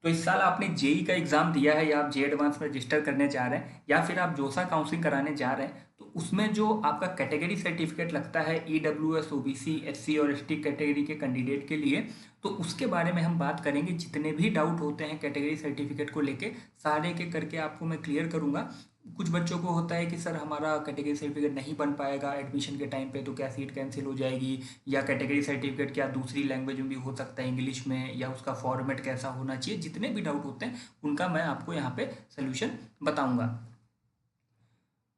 तो इस साल आपने जेई का एग्ज़ाम दिया है या आप जे एडवांस में रजिस्टर करने जा रहे हैं या फिर आप जोसा काउंसलिंग कराने जा रहे हैं, तो उसमें जो आपका कैटेगरी सर्टिफिकेट लगता है ईडब्ल्यूएस ओबीसी एससी और एसटी कैटेगरी के कैंडिडेट के लिए, तो उसके बारे में हम बात करेंगे। जितने भी डाउट होते हैं कैटेगरी सर्टिफिकेट को लेके सारे के करके आपको मैं क्लियर करूंगा। कुछ बच्चों को होता है कि सर हमारा कैटेगरी सर्टिफिकेट नहीं बन पाएगा एडमिशन के टाइम पे, तो क्या सीट कैंसिल हो जाएगी, या कैटेगरी सर्टिफिकेट क्या दूसरी लैंग्वेज में भी हो सकता है इंग्लिश में, या उसका फॉर्मेट कैसा होना चाहिए, जितने भी डाउट होते हैं उनका मैं आपको यहाँ पे सोल्यूशन बताऊंगा।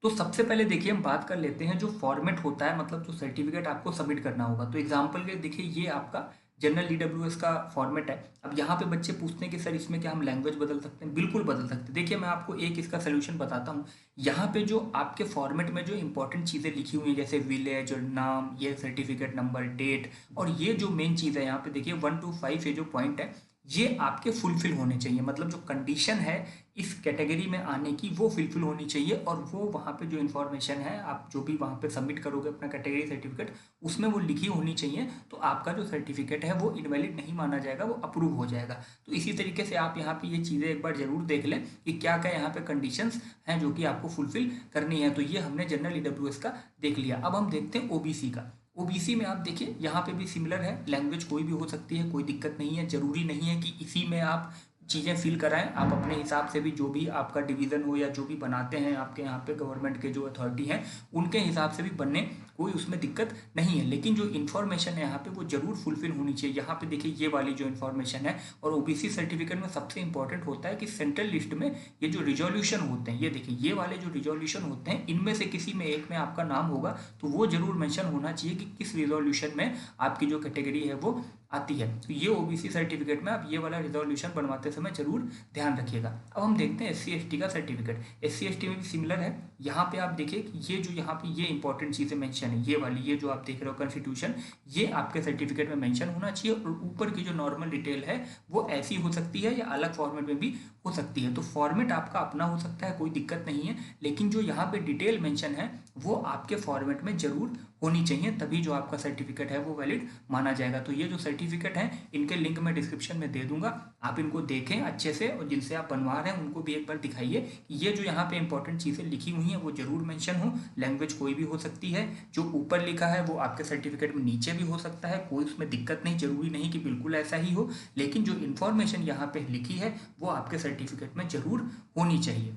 तो सबसे पहले देखिए हम बात कर लेते हैं जो फॉर्मेट होता है, मतलब जो सर्टिफिकेट आपको सबमिट करना होगा। तो एग्जांपल के देखिए ये आपका जनरल ईडब्ल्यूएस का फॉर्मेट है। अब यहाँ पे बच्चे पूछते हैं कि सर इसमें क्या हम लैंग्वेज बदल सकते हैं? बिल्कुल बदल सकते हैं। देखिए मैं आपको एक इसका सोल्यूशन बताता हूँ। यहाँ पे जो आपके फॉर्मेट में जो इंपॉर्टेंट चीज़ें लिखी हुई हैं जैसे विलेज और नाम, ये सर्टिफिकेट नंबर, डेट, और ये जो मेन चीज़ है यहाँ पे देखिए 1 to 5 ये जो पॉइंट है ये आपके फुलफिल होने चाहिए। मतलब जो कंडीशन है इस कैटेगरी में आने की वो फुलफिल होनी चाहिए, और वो वहाँ पे जो इन्फॉर्मेशन है आप जो भी वहाँ पे सबमिट करोगे अपना कैटेगरी सर्टिफिकेट उसमें वो लिखी होनी चाहिए। तो आपका जो सर्टिफिकेट है वो इनवैलिड नहीं माना जाएगा, वो अप्रूव हो जाएगा। तो इसी तरीके से आप यहाँ पे ये चीज़ें एक बार जरूर देख लें कि क्या क्या यहाँ पे कंडीशंस हैं जो कि आपको फुलफिल करनी है। तो ये हमने जनरल ईडब्ल्यूएस का देख लिया। अब हम देखते हैं ओबीसी का। ओबीसी में आप देखिए यहाँ पे भी सिमिलर है, लैंग्वेज कोई भी हो सकती है, कोई दिक्कत नहीं है। जरूरी नहीं है कि इसी में आप चीज़ें फिल कराएं, आप अपने हिसाब से भी जो भी आपका डिवीज़न हो या जो भी बनाते हैं आपके यहाँ पे गवर्नमेंट के जो अथॉरिटी हैं उनके हिसाब से भी बनने, कोई उसमें दिक्कत नहीं है। लेकिन जो इन्फॉर्मेशन है यहाँ पे वो जरूर फुलफिल होनी चाहिए। यहाँ पे देखिए ये वाली जो इन्फॉर्मेशन है, और ओबीसी सर्टिफिकेट में सबसे इंपॉर्टेंट होता है कि सेंट्रल लिस्ट में ये जो रिजोल्यूशन होते हैं, ये देखिए ये वाले जो रिजोल्यूशन होते हैं इनमें से किसी में एक में आपका नाम होगा, तो वो जरूर मेंशन होना चाहिए कि किस रिजोल्यूशन में आपकी जो कैटेगरी है वो आती है। तो ये ओबीसी सर्टिफिकेट में आप ये वाला रिजोल्यूशन बनवाते समय जरूर ध्यान रखिएगा। अब हम देखते हैं एससी एसटी का सर्टिफिकेट। एससी एसटी में भी सिमिलर है। यहाँ पे आप देखिए कि ये जो यहाँ पे ये इंपॉर्टेंट चीज़ें मेंशन है, ये वाली ये जो आप देख रहे हो कॉन्स्टिट्यूशन, ये आपके सर्टिफिकेट में मेंशन होना चाहिए। और ऊपर की जो नॉर्मल डिटेल है वो ऐसी हो सकती है या अलग फॉर्मेट में भी हो सकती है। तो फॉर्मेट आपका अपना हो सकता है, कोई दिक्कत नहीं है, लेकिन जो यहाँ पे डिटेल मेंशन है वो आपके फॉर्मेट में जरूर होनी चाहिए, तभी जो आपका सर्टिफिकेट है वो वैलिड माना जाएगा। तो ये जो सर्टिफिकेट है इनके लिंक मैं डिस्क्रिप्शन में दे दूंगा, आप इनको देखें अच्छे से, और जिनसे आप बनवा रहे हैं उनको भी एक बार दिखाइए कि ये जो यहाँ पे इंपॉर्टेंट चीज़ें लिखी हुई हैं वो जरूर मेंशन हो। लैंग्वेज कोई भी हो सकती है, जो ऊपर लिखा है वो आपके सर्टिफिकेट में नीचे भी हो सकता है, कोई उसमें दिक्कत नहीं, जरूरी नहीं कि बिल्कुल ऐसा ही हो, लेकिन जो इन्फॉर्मेशन यहाँ पे लिखी है वो आपके सर्टिफिकेट में जरूर होनी चाहिए।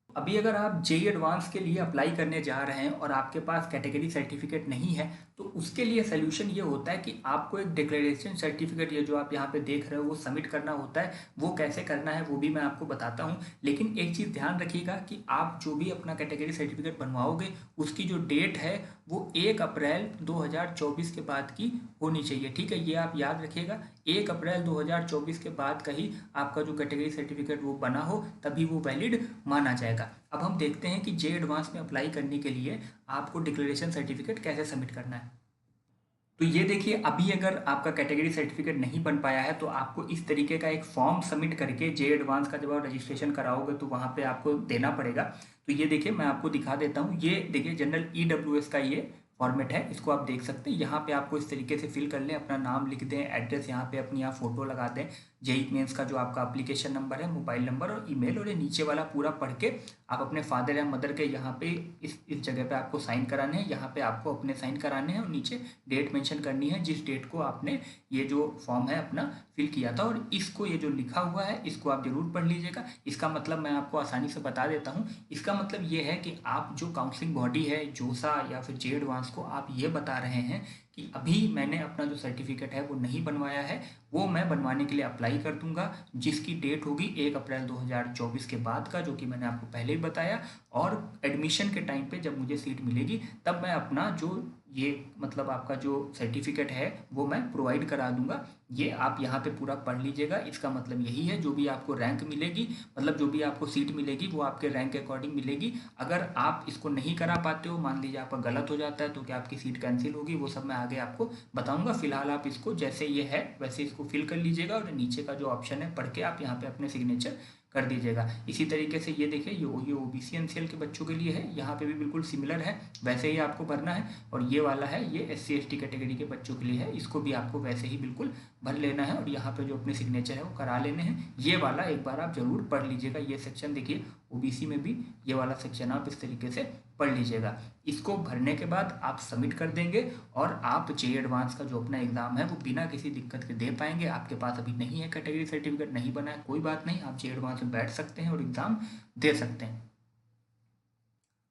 अभी अगर आप जेई एडवांस के लिए अप्लाई करने जा रहे हैं और आपके पास कैटेगरी सर्टिफिकेट नहीं है, तो उसके लिए सोल्यूशन ये होता है कि आपको एक डिक्लेरेशन सर्टिफिकेट, ये जो आप यहाँ पे देख रहे हो, वो सबमिट करना होता है। वो कैसे करना है वो भी मैं आपको बताता हूँ, लेकिन एक चीज़ ध्यान रखिएगा कि आप जो भी अपना कैटेगरी सर्टिफिकेट बनवाओगे उसकी जो डेट है वो 1 अप्रैल 2024 के बाद की होनी चाहिए। ठीक है, ये आप याद रखिएगा, 1 अप्रैल 2024 के बाद का ही आपका जो कैटेगरी सर्टिफिकेट वो बना हो तभी वो वैलिड माना जाएगा। अब हम देखते हैं कि जे एडवांस में अप्लाई करने के लिए आपको डिक्लेरेशन सर्टिफिकेट कैसे सबमिट करना है। तो ये देखिए, अभी अगर आपका कैटेगरी सर्टिफिकेट नहीं बन पाया है तो आपको इस तरीके का एक फॉर्म सबमिट करके जे एडवांस का जब आप रजिस्ट्रेशन कराओगे तो वहाँ पे आपको देना पड़ेगा। तो ये देखिए मैं आपको दिखा देता हूँ। ये देखिए जनरल ईडब्ल्यूएस का ये फॉर्मेट है, इसको आप देख सकते हैं। यहाँ पे आपको इस तरीके से फिल कर लें, अपना नाम लिख दें, एड्रेस यहाँ पे अपनी यहाँ फोटो लगा दें, जेई मेंस का जो आपका एप्लीकेशन नंबर है, मोबाइल नंबर और ईमेल, और ये नीचे वाला पूरा पढ़ के आप अपने फादर या मदर के यहाँ पे इस जगह पे आपको साइन कराने हैं, यहाँ पे आपको अपने साइन कराने हैं, और नीचे डेट मेंशन करनी है जिस डेट को आपने ये जो फॉर्म है अपना फिल किया था। और इसको ये जो लिखा हुआ है इसको आप जरूर पढ़ लीजिएगा। इसका मतलब मैं आपको आसानी से बता देता हूँ। इसका मतलब ये है कि आप जो काउंसलिंग बॉडी है जोसा या फिर जे एडवांस को आप ये बता रहे हैं कि अभी मैंने अपना जो सर्टिफिकेट है वो नहीं बनवाया है, वो मैं बनवाने के लिए अप्लाई कर दूंगा, जिसकी डेट होगी 1 अप्रैल 2024 के बाद का, जो कि मैंने आपको पहले ही बताया। और एडमिशन के टाइम पे जब मुझे सीट मिलेगी तब मैं अपना जो ये मतलब आपका जो सर्टिफिकेट है वो मैं प्रोवाइड करा दूंगा। ये आप यहाँ पे पूरा पढ़ लीजिएगा। इसका मतलब यही है, जो भी आपको रैंक मिलेगी, मतलब जो भी आपको सीट मिलेगी वो आपके रैंक के अकॉर्डिंग मिलेगी। अगर आप इसको नहीं करा पाते हो, मान लीजिए आपका गलत हो जाता है, तो क्या आपकी सीट कैंसिल होगी वो सब मैं आगे आपको बताऊंगा। फिलहाल आप इसको जैसे ये है वैसे इसको फिल कर लीजिएगा, और नीचे का जो ऑप्शन है पढ़ के आप यहाँ पे अपने सिग्नेचर कर दीजिएगा। इसी तरीके से ये देखिए ये ओबीसी एनसीएल के बच्चों के लिए है, यहाँ पे भी बिल्कुल सिमिलर है, वैसे ही आपको भरना है। और ये वाला है ये एससी एसटी कैटेगरी के बच्चों के लिए है, इसको भी आपको वैसे ही बिल्कुल भर लेना है और यहाँ पे जो अपने सिग्नेचर है वो करा लेने हैं। ये वाला एक बार आप जरूर पढ़ लीजिएगा, ये सेक्शन देखिए ओबीसी में भी ये वाला सेक्शन आप इस तरीके से पढ़ लीजिएगा। इसको भरने के बाद आप सबमिट कर देंगे और आप जे एडवांस का जो अपना एग्जाम है वो बिना किसी दिक्कत के दे पाएंगे। आपके पास अभी नहीं है कैटेगरी सर्टिफिकेट, नहीं बना है, कोई बात नहीं, आप जे एडवांस में बैठ सकते हैं और एग्जाम दे सकते हैं।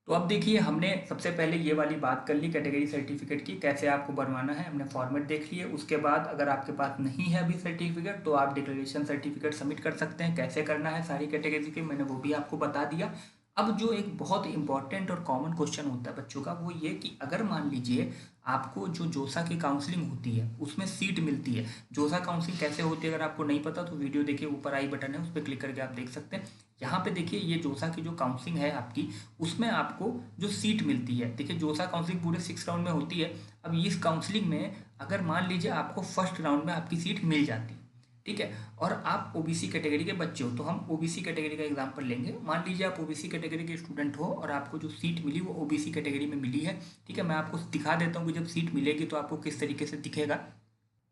तो अब देखिए हमने सबसे पहले ये वाली बात कर ली कैटेगरी सर्टिफिकेट की, कैसे आपको बनवाना है, हमने फॉर्मेट देख लिए। उसके बाद अगर आपके पास नहीं है अभी सर्टिफिकेट तो आप डिक्लेरेशन सर्टिफिकेट सबमिट कर सकते हैं। कैसे करना है सारी कैटेगरी के मैंने वो भी आपको बता दिया। अब जो एक बहुत इंपॉर्टेंट और कॉमन क्वेश्चन होता है बच्चों का वो ये कि अगर मान लीजिए आपको जो जोसा की काउंसलिंग होती है उसमें सीट मिलती है। जोसा काउंसलिंग कैसे होती है अगर आपको नहीं पता तो वीडियो देखिए, ऊपर आई बटन है उस पर क्लिक करके आप देख सकते हैं। यहाँ पे देखिए ये जोसा की जो काउंसलिंग है आपकी, उसमें आपको जो सीट मिलती है, देखिए जोसा काउंसलिंग पूरे 6 राउंड में होती है। अब इस काउंसलिंग में अगर मान लीजिए आपको फर्स्ट राउंड में आपकी सीट मिल जाती है, ठीक है, और आप ओबीसी कैटेगरी के बच्चे हो, तो हम ओबीसी कैटेगरी का एग्जांपल लेंगे। मान लीजिए आप ओबीसी कैटेगरी के स्टूडेंट हो और आपको जो सीट मिली वो ओबीसी कैटेगरी में मिली है, ठीक है। मैं आपको दिखा देता हूँ कि जब सीट मिलेगी तो आपको किस तरीके से दिखेगा।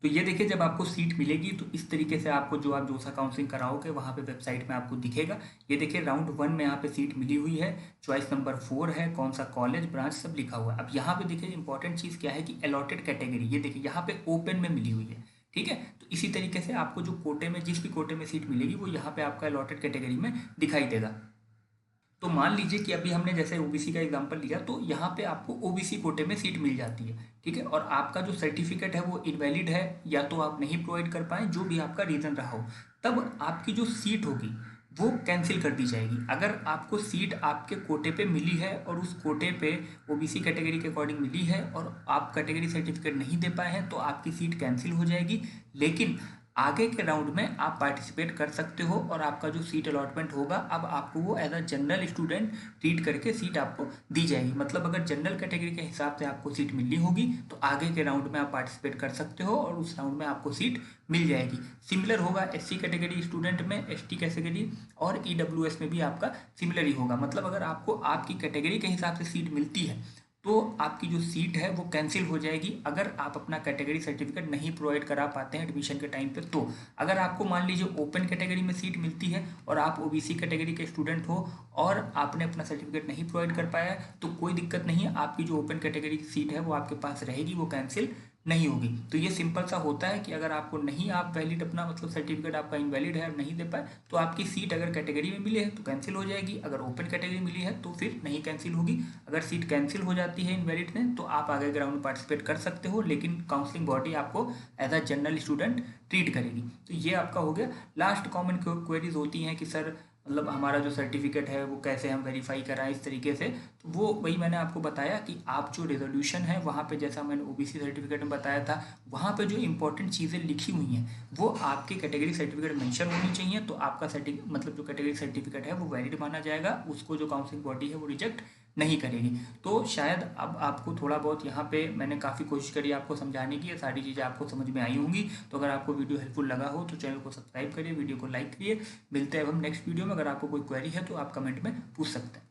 तो ये देखिए जब आपको सीट मिलेगी तो इस तरीके से आपको जो आप जोसा काउंसलिंग कराओगे वहाँ पे वेबसाइट में आपको दिखेगा। ये देखिए राउंड 1 में यहाँ पे सीट मिली हुई है, चॉइस नंबर 4 है, कौन सा कॉलेज ब्रांच सब लिखा हुआ है। अब यहाँ पे देखिए इंपॉर्टेंट चीज़ क्या है कि अलॉटेड कैटेगरी, ये देखिए यहाँ पे ओपन में मिली हुई है, ठीक है। तो इसी तरीके से आपको जो कोटे में जिस भी कोटे में सीट मिलेगी वो यहाँ पे आपका अलॉटेड कैटेगरी में दिखाई देगा। तो मान लीजिए कि अभी हमने जैसे ओबीसी का एग्जांपल लिया तो यहाँ पे आपको ओबीसी कोटे में सीट मिल जाती है, ठीक है, और आपका जो सर्टिफिकेट है वो इनवैलिड है या तो आप नहीं प्रोवाइड कर पाए, जो भी आपका रीज़न रहा हो, तब आपकी जो सीट होगी वो कैंसिल कर दी जाएगी। अगर आपको सीट आपके कोटे पे मिली है और उस कोटे पे ओबीसी कैटेगरी के अकॉर्डिंग मिली है और आप कैटेगरी सर्टिफिकेट नहीं दे पाए हैं तो आपकी सीट कैंसिल हो जाएगी। लेकिन आगे के राउंड में आप पार्टिसिपेट कर सकते हो और आपका जो सीट अलॉटमेंट होगा अब आपको वो as a general student treat करके सीट आपको दी जाएगी। मतलब अगर जनरल कैटेगरी के हिसाब से आपको सीट मिलनी होगी तो आगे के राउंड में आप पार्टिसिपेट कर सकते हो और उस राउंड में आपको सीट मिल जाएगी। सिमिलर होगा एससी कैटेगरी स्टूडेंट में, एसटी कैटेगरी और ईडब्ल्यूएस में भी आपका सिमिलर ही होगा। मतलब अगर आपको आपकी कैटेगरी के हिसाब से सीट मिलती है तो आपकी जो सीट है वो कैंसिल हो जाएगी अगर आप अपना कैटेगरी सर्टिफिकेट नहीं प्रोवाइड करा पाते हैं एडमिशन के टाइम पे। तो अगर आपको मान लीजिए ओपन कैटेगरी में सीट मिलती है और आप ओबीसी कैटेगरी के स्टूडेंट हो और आपने अपना सर्टिफिकेट नहीं प्रोवाइड कर पाया तो कोई दिक्कत नहीं है, आपकी जो ओपन कैटेगरी की सीट है वो आपके पास रहेगी, वो कैंसिल नहीं होगी। तो ये सिंपल सा होता है कि अगर आपको नहीं आप वैलिड अपना मतलब सर्टिफिकेट आपका इनवैलिड है और नहीं दे पाए तो आपकी सीट अगर कैटेगरी में मिली है तो कैंसिल हो जाएगी, अगर ओपन कैटेगरी मिली है तो फिर नहीं कैंसिल होगी। अगर सीट कैंसिल हो जाती है इनवैलिड में तो आप आगे ग्राउंड में पार्टिसिपेट कर सकते हो, लेकिन काउंसलिंग बॉडी आपको as a general student treat करेगी। तो ये आपका हो गया। लास्ट कॉमन क्वेरीज होती हैं कि सर मतलब हमारा जो सर्टिफिकेट है वो कैसे हम वेरीफाई कराएं इस तरीके से, तो वो वही मैंने आपको बताया कि आप जो रेजोल्यूशन है वहाँ पे जैसा मैंने ओबीसी सर्टिफिकेट में बताया था वहाँ पे जो इंपॉर्टेंट चीज़ें लिखी हुई हैं वो आपके कैटेगरी सर्टिफिकेट मेंशन होनी चाहिए, तो आपका सर्टिफिकेट मतलब जो कैटेगरी सर्टिफिकेट है वो वैलिड माना जाएगा, उसको जो काउंसलिंग बॉडी है वो रिजेक्ट नहीं करेगी। तो शायद अब आपको थोड़ा बहुत यहाँ पे मैंने काफ़ी कोशिश करी आपको समझाने की, ये सारी चीज़ें आपको समझ में आई होंगी। तो अगर आपको वीडियो हेल्पफुल लगा हो तो चैनल को सब्सक्राइब करिए, वीडियो को लाइक करिए। मिलते हैं अब हम नेक्स्ट वीडियो में। अगर आपको कोई क्वेरी है तो आप कमेंट में पूछ सकते हैं।